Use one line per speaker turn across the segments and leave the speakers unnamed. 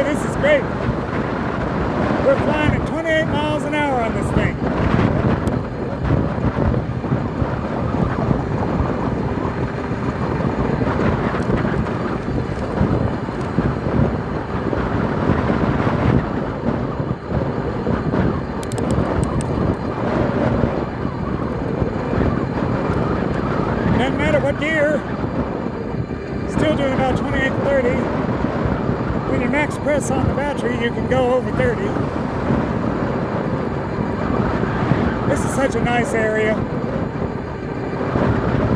Oh, this is great. We're flying at 28 miles an hour on this thing. Doesn't matter what gear, still doing about 28 to 30. When you max press on the battery, you can go over 30. This is such a nice area.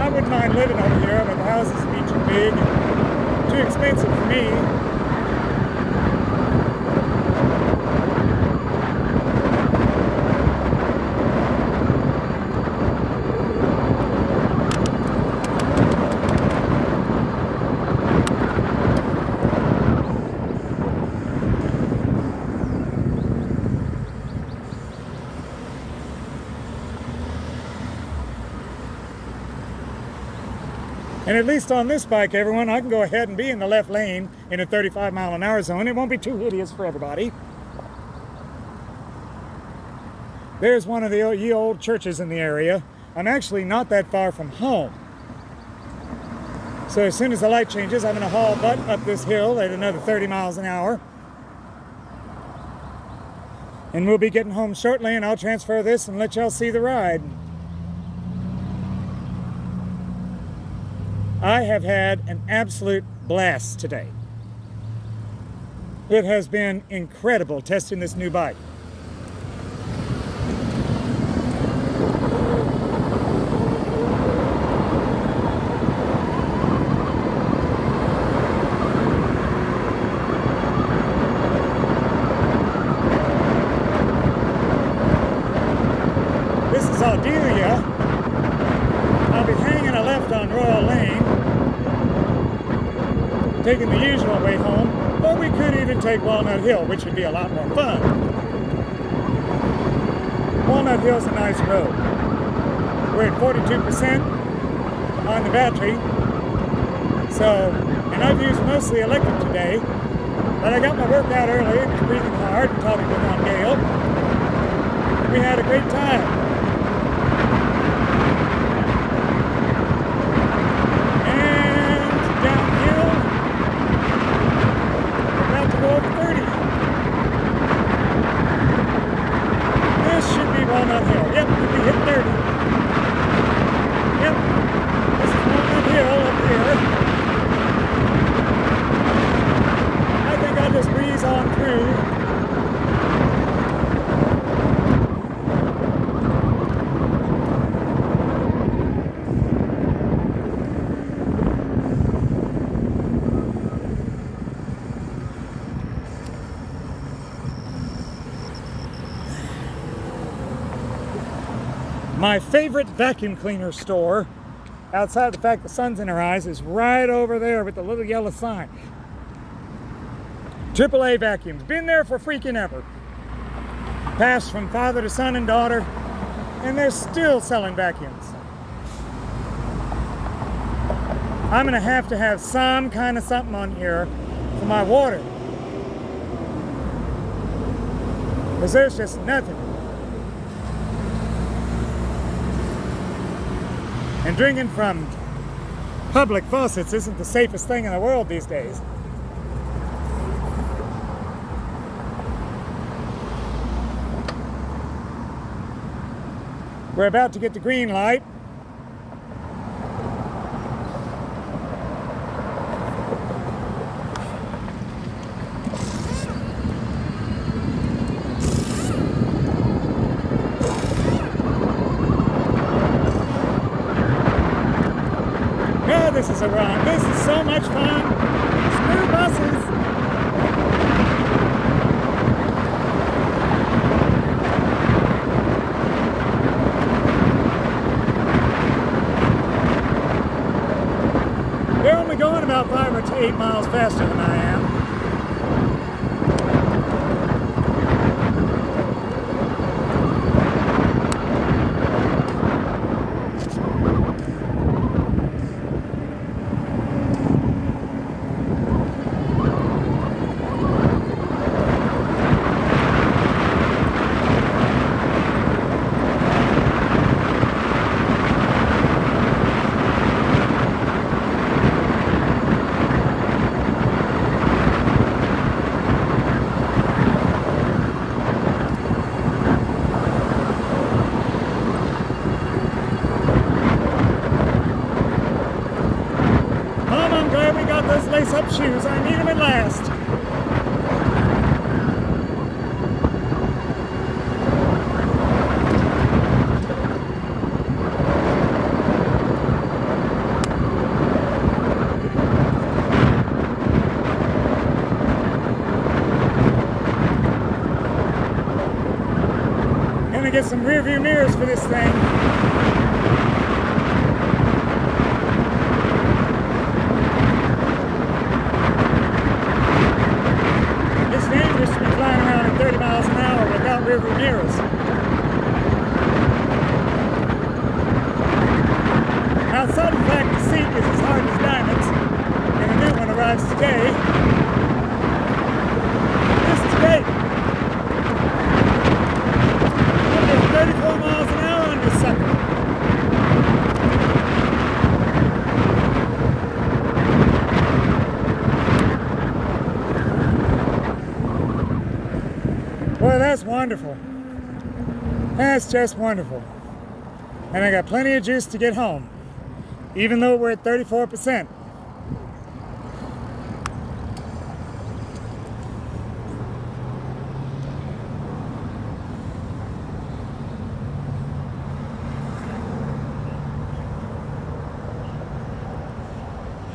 I wouldn't mind living over here, but the houses would be too big and too expensive for me. And at least on this bike, everyone, I can go ahead and be in the left lane in a 35 mile an hour zone. It won't be too hideous for everybody. There's one of the ye old churches in the area. I'm actually not that far from home. So as soon as the light changes, I'm gonna haul butt up this hill at another 30 miles an hour. And we'll be getting home shortly, and I'll transfer this and let y'all see the ride. I have had an absolute blast today. It has been incredible testing this new bike. This is Ardelia. I'll be hanging a left on Royal Lane, taking the usual way home, or we could even take Walnut Hill, which would be a lot more fun. Walnut Hill's a nice road. We're at 42% on the battery, so, and I've used mostly electric today, but I got my workout early and was breathing hard and talking with Aunt Gail. We had a great time. Walnut Hill. Yep, we hit 30. Yep, this is Walnut Hill up here. I think I'll just breeze on through. My favorite vacuum cleaner store, outside of the fact the sun's in her eyes, is right over there with the little yellow sign. AAA Vacuums, been there for freaking ever. Passed from father to son and daughter, and they're still selling vacuums. I'm gonna have to have some kind of something on here for my water, because there's just nothing. And drinking from public faucets isn't the safest thing in the world these days. We're about to get the green light. This is a run. This is so much fun. Screw buses. They're only going about 5 or 8 miles faster than I am. dress-up shoes. I need them at last. Gonna get some rear view mirrors for this thing. It's dangerous to be flying around at 30 miles an hour without rear view mirrors. Outside of the fact the seat is as hard as diamonds, and a new one arrives today. This is great. 34 miles an hour on this sucker. Boy, that's wonderful. That's just wonderful. And I got plenty of juice to get home, even though we're at 34%.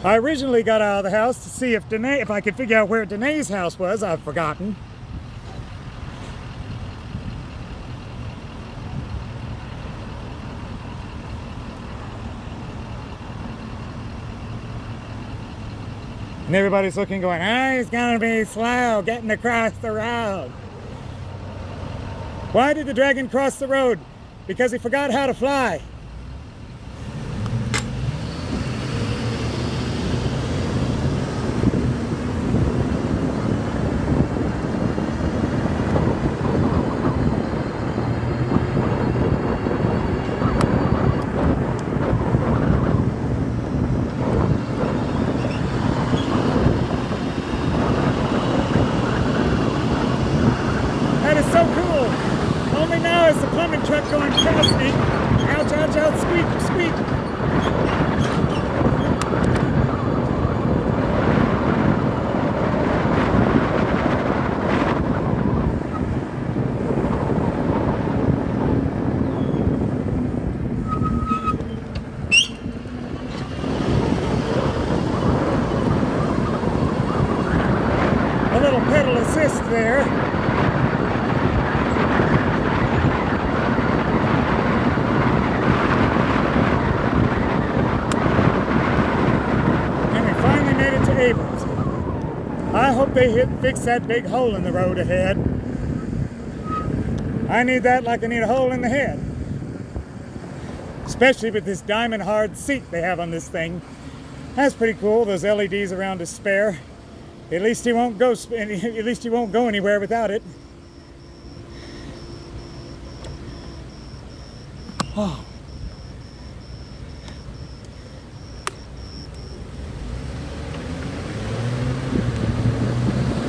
I originally got out of the house to see if I could figure out where Danae's house was. I've forgotten. And everybody's looking, going, he's gonna be slow getting across the road. Why did the dragon cross the road? Because he forgot how to fly. That is so cool. Only now is the plumbing truck going past me. Ouch, ouch, ouch, squeak, squeak. A little pedal assist there. I hope they fix that big hole in the road ahead. I need that like I need a hole in the head. Especially with this diamond hard seat they have on this thing. That's pretty cool, those LEDs around to spare. At least he won't go anywhere without it. Oh.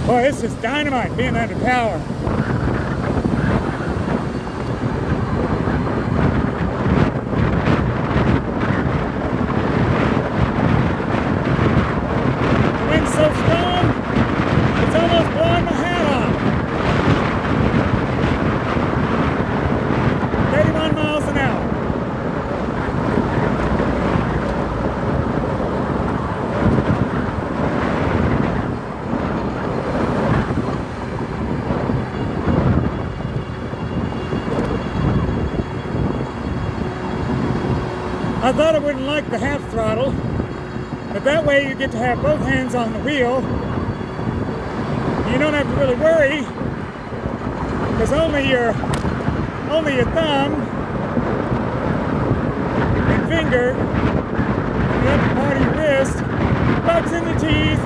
Boy, this is dynamite being under power. The wind's so strong, it's almost blowing my hat off. 31 miles an hour. I thought I wouldn't like the half throttle, but that way you get to have both hands on the wheel. You don't have to really worry, because only your thumb and finger, and the upper part of your wrist, bugs in the teeth,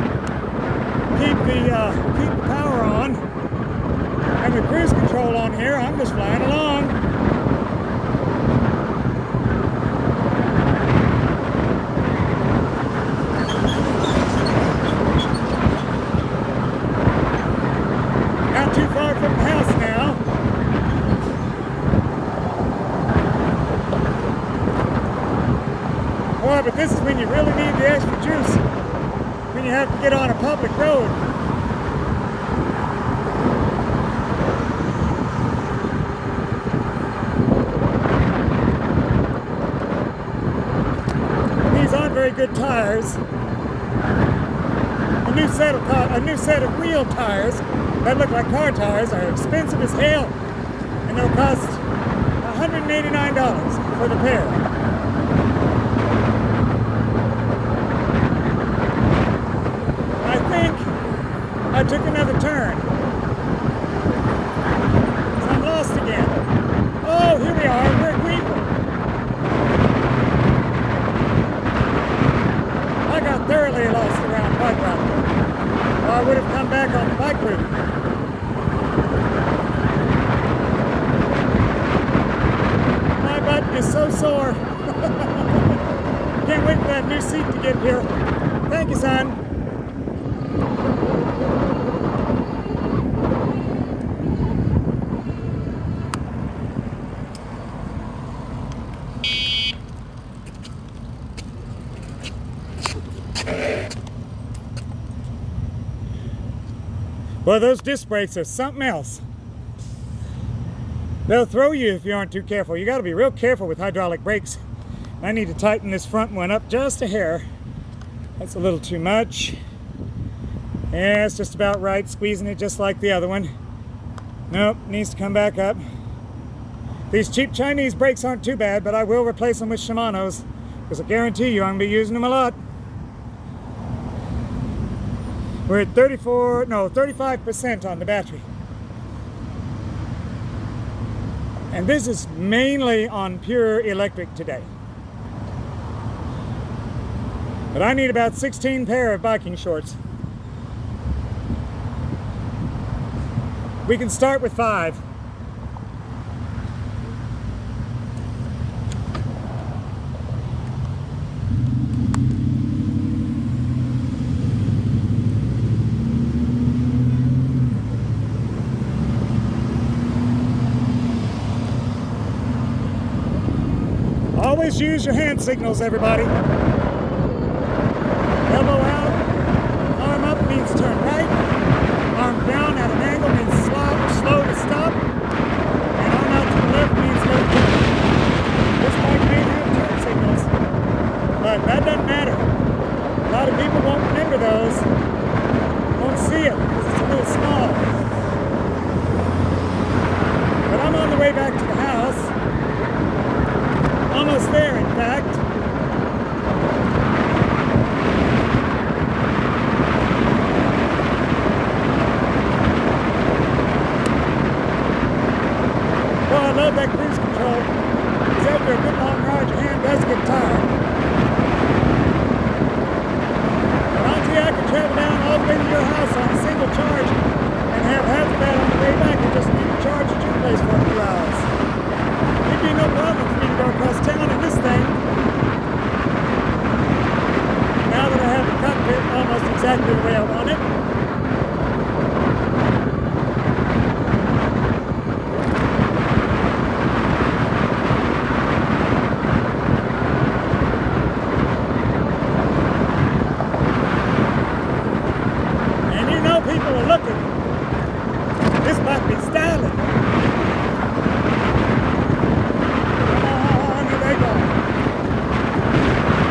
keep the power on. And with cruise control on here, I'm just flying along. Too far from the house now. Boy, but this is when you really need the extra juice. When you have to get on a public road. These aren't very good tires. A new set of real tires that look like car tires are expensive as hell, and they'll cost $189 for the pair. I think I took another turn. So I'm lost again. Oh, here we are. We're at Greenville. I got thoroughly lost around the bike route. Or I would have come back on the bike route. My butt is so sore. Can't wait for that new seat to get here. Thank you, son. Well, those disc brakes are something else. They'll throw you if you aren't too careful. You got to be real careful with hydraulic brakes. I need to tighten this front one up just a hair. That's a little too much. Yeah, it's just about right. Squeezing it just like the other one. Nope, needs to come back up. These cheap Chinese brakes aren't too bad, but I will replace them with Shimano's, because I guarantee you I'm going to be using them a lot. We're at 35% on the battery. And this is mainly on pure electric today. But I need about 16 pair of biking shorts. We can start with 5. Always use your hand signals, everybody. Elbow out, arm up means turn right, arm down at an angle means slow to stop, and arm out to the left means left turn. This bike may have turn signals, but that doesn't matter. A lot of people won't remember those, won't see it because it's a little small. But I'm on the way back to the house. Almost there, in fact. Well, I love that cruise control, because after a good long ride, your hand does get tired. But I'll tell you, I could travel down all the way to your house on a single charge and have half of that on the way back and just leave the charge at your place for a few hours. It'd be no problem for me to go across town in this thing. Now that I have the cockpit almost exactly the way I want it. And you know people are looking. This might be styling.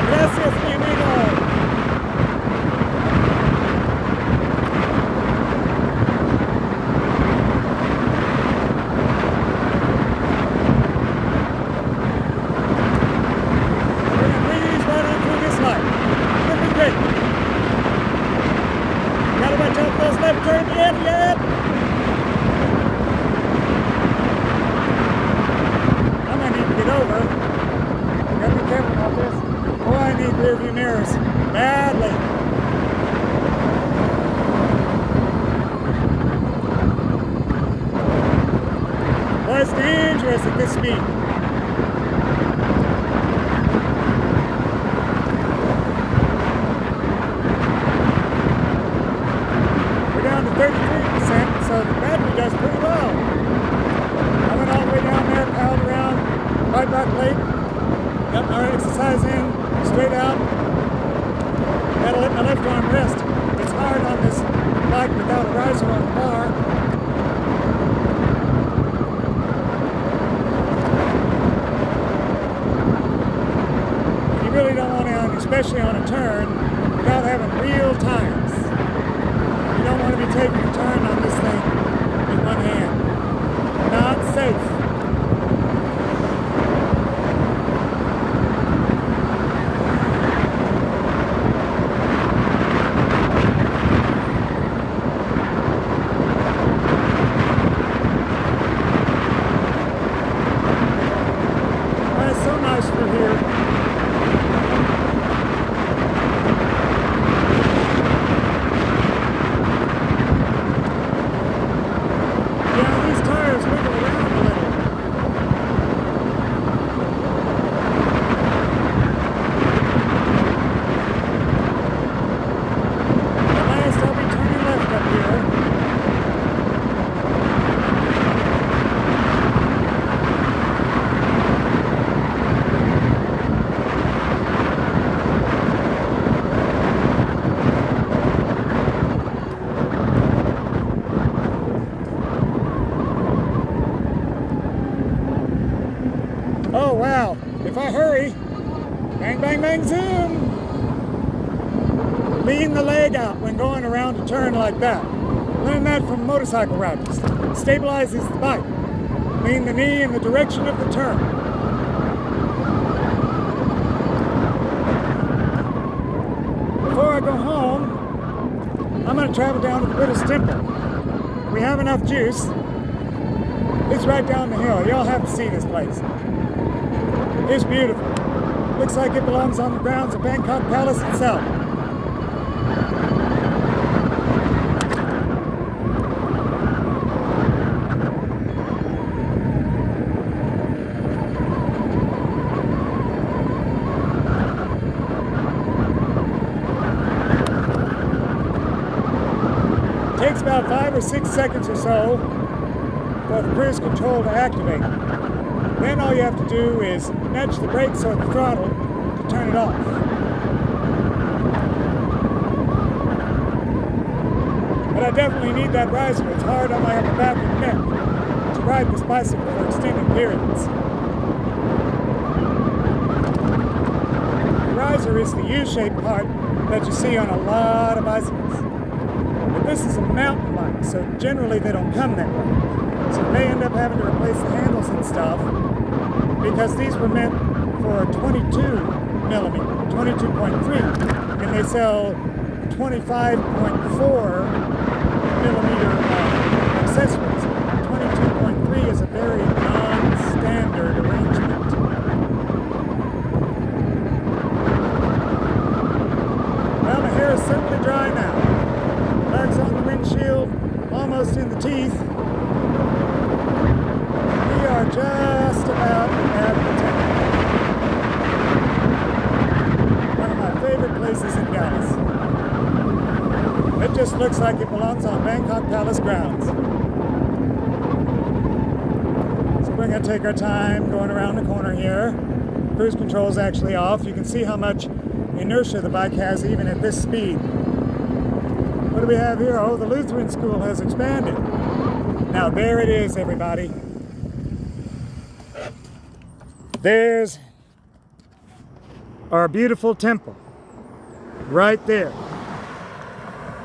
Gracias, mi amigo. Rearview mirrors badly. Well, it's dangerous at this speed. We're down to 33%, so the battery does pretty well. I went all the way down there, paddled around White Rock Lake, got my exercise in. Straight out. Gotta let my left arm rest. hard on this bike without a riser on the bar. You really don't want to, especially on a turn, without having real tires. You don't want to be taking a turn on this thing with one hand. Not safe. So nice through here. Yeah, these tires wiggle around a little. At last I'll be turning left up here. Oh wow, if I hurry, bang, bang, bang, zoom. Lean the leg out when going around a turn like that. Learn that from motorcycle riders. Stabilizes the bike. Lean the knee in the direction of the turn. Before I go home, I'm going to travel down to the Buddhist temple. We have enough juice. It's right down the hill. Y'all have to see this place. It's beautiful. Looks like it belongs on the grounds of Bangkok Palace itself. It takes about 5 or 6 seconds or so for the cruise control to activate. Then all you have to do is nudge the brakes or the throttle to turn it off. But I definitely need that riser. It's hard on my upper back and neck to ride this bicycle for extended periods. The riser is the U-shaped part that you see on a lot of bicycles. But this is a mountain bike, so generally they don't come that way. So they end up having to replace the handles and stuff because these were meant for 22 millimeter, 22.3, and they sell 25.4 millimeter accessories. 22.3 is a very non-standard arrangement. Well, my hair is certainly dry now. Marks on the windshield, almost in the teeth. We are just about at the temple. One of my favorite places in Dallas. It just looks like it belongs on Bangkok Palace grounds. So we're going to take our time going around the corner here. Cruise control is actually off. You can see how much inertia the bike has even at this speed. What do we have here? Oh, the Lutheran school has expanded. Now there it is, everybody. There's our beautiful temple, right there.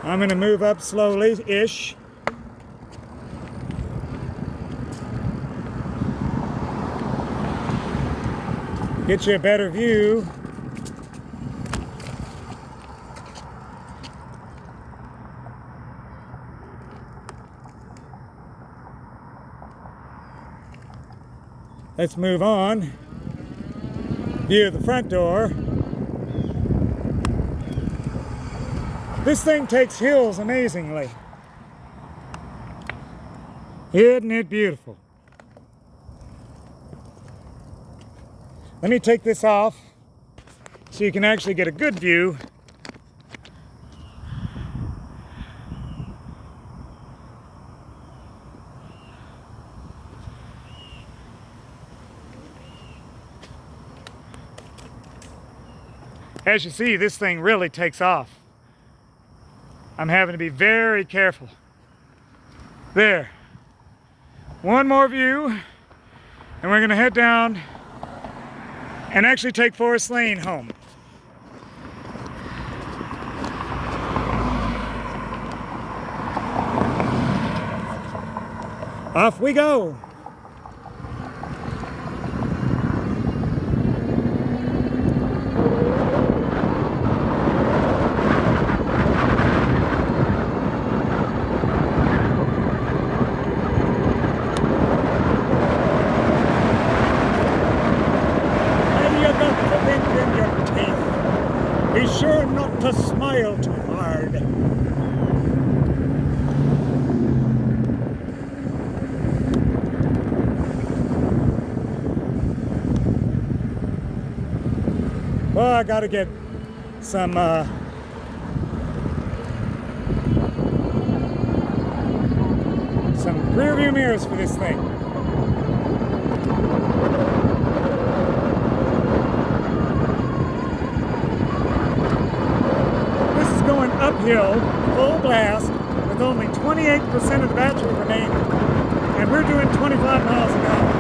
I'm going to move up slowly-ish. Get you a better view. Let's move on. View of the front door. This thing takes hills amazingly. Isn't it beautiful? Let me take this off so you can actually get a good view. As you see, this thing really takes off. I'm having to be very careful. There. One more view, and we're gonna head down and actually take Forest Lane home. Off we go. Be sure not to smile too hard. Well, I gotta get some rear view mirrors for this thing. Uphill, full blast, with only 28% of the battery remaining, and we're doing 25 miles an hour.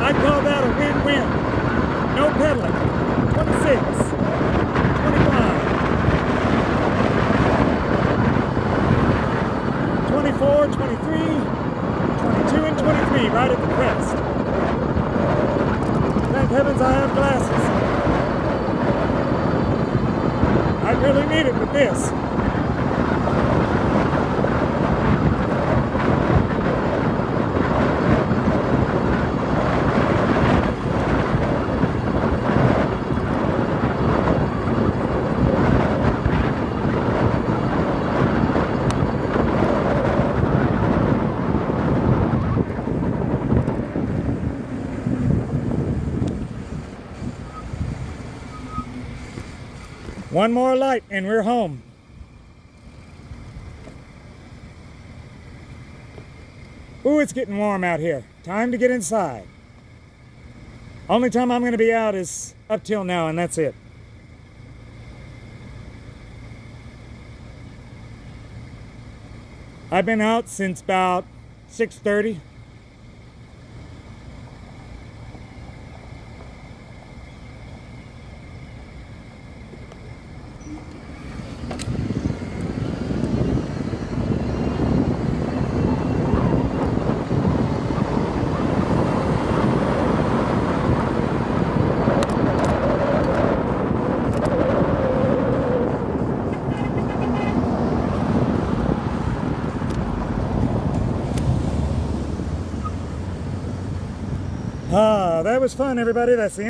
I call that a win-win. No pedaling. 26, 25, 24, 23, 22, and 23 right at the crest. Thank heavens I have glasses. I really need it with this. One more light and we're home. Ooh, it's getting warm out here. Time to get inside. Only time I'm going to be out is up till now, and that's it. I've been out since about 6:30. That was fun, everybody. That's the end.